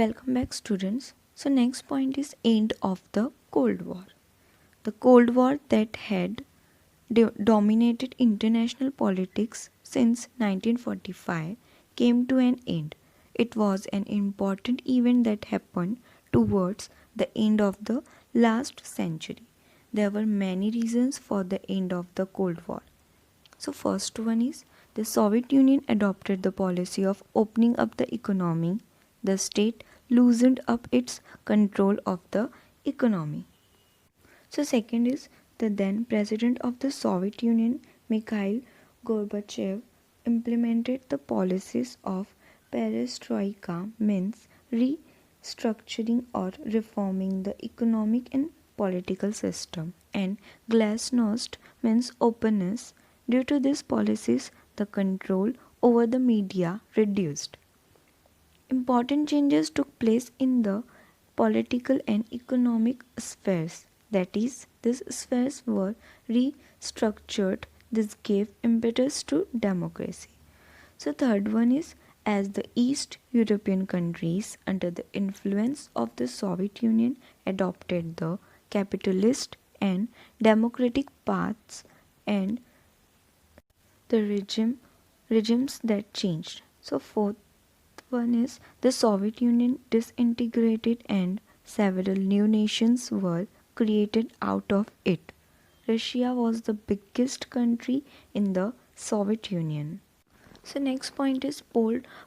Welcome back students. So next point is end of the Cold War. The Cold War that had dominated international politics since 1945 came to an end. It was an important event that happened towards the end of the last century. There were many reasons for the end of the Cold War. So first one is the Soviet Union adopted the policy of opening up the economy. The state loosened up its control of the economy. So second is the then president of the Soviet Union, Mikhail Gorbachev, implemented the policies of perestroika, means restructuring or reforming the economic and political system, and glasnost means openness. Due to these policies, the control over the media reduced. Important changes took place in the political and economic spheres. That is, these spheres were restructured. This gave impetus to democracy. So, third one is as the East European countries, under the influence of the Soviet Union, adopted the capitalist and democratic paths, and the regimes that changed. So, fourth one is the Soviet Union disintegrated and several new nations were created out of it. Russia was the biggest country in the Soviet Union. So next point is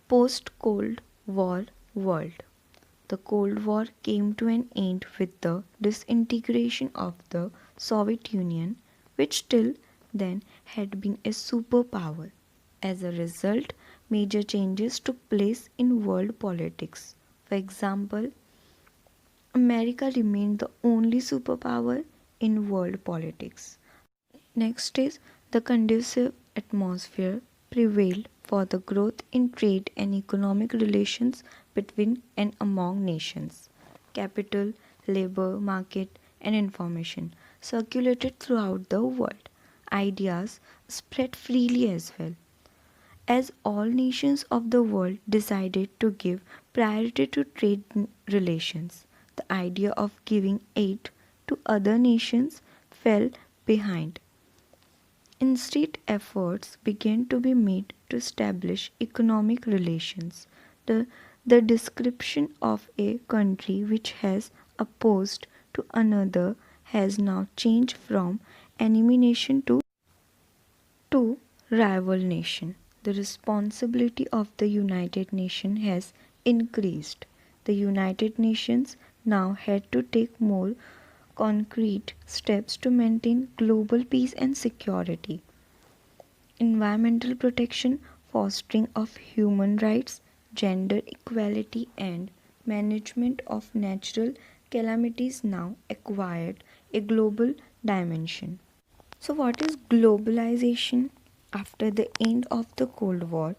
post Cold War world. The Cold War came to an end with the disintegration of the Soviet Union, which till then had been a superpower. As a result, major changes took place in world politics. For example, America remained the only superpower in world politics. Next is the conducive atmosphere prevailed for the growth in trade and economic relations between and among nations. Capital, labor, market, and information circulated throughout the world. Ideas spread freely as well. As all nations of the world decided to give priority to trade relations, the idea of giving aid to other nations fell behind. Instead, efforts began to be made to establish economic relations. The, the description of a country which has opposed to another has now changed from enemy nation to rival nation. The responsibility of the United Nations has increased. The United Nations now had to take more concrete steps to maintain global peace and security. Environmental protection, fostering of human rights, gender equality, and management of natural calamities now acquired a global dimension. So, what is globalization? After the end of the Cold War,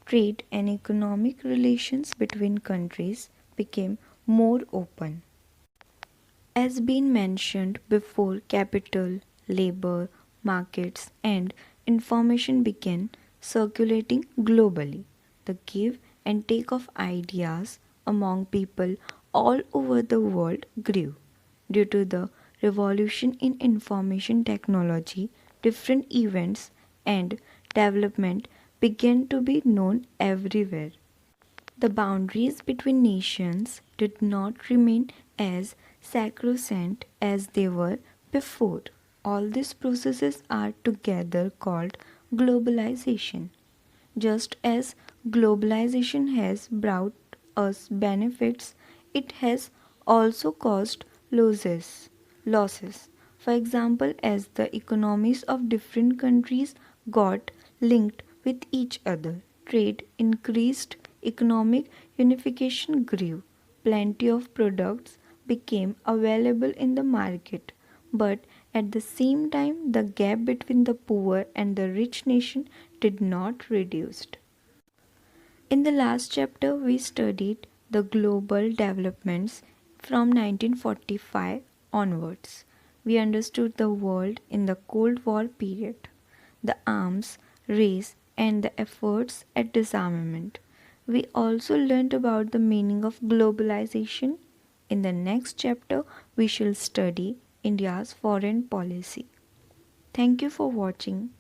trade and economic relations between countries became more open. As been mentioned before, capital, labor, markets, and information began circulating globally. The give and take of ideas among people all over the world grew. Due to the revolution in information technology, different events and development began to be known everywhere. The boundaries between nations did not remain as sacrosanct as they were before. All these processes are together called globalization. Just as globalization has brought us benefits, it has also caused losses. For example, as the economies of different countries got linked with each other, trade increased, economic unification grew, plenty of products became available in the market, but at the same time the gap between the poor and the rich nation did not reduce. In the last chapter, we studied the global developments from 1945 onwards. We understood the world in the Cold War period, the arms race, and the efforts at disarmament. We also learned about the meaning of globalization. In the next chapter, we shall study India's foreign policy. Thank you for watching.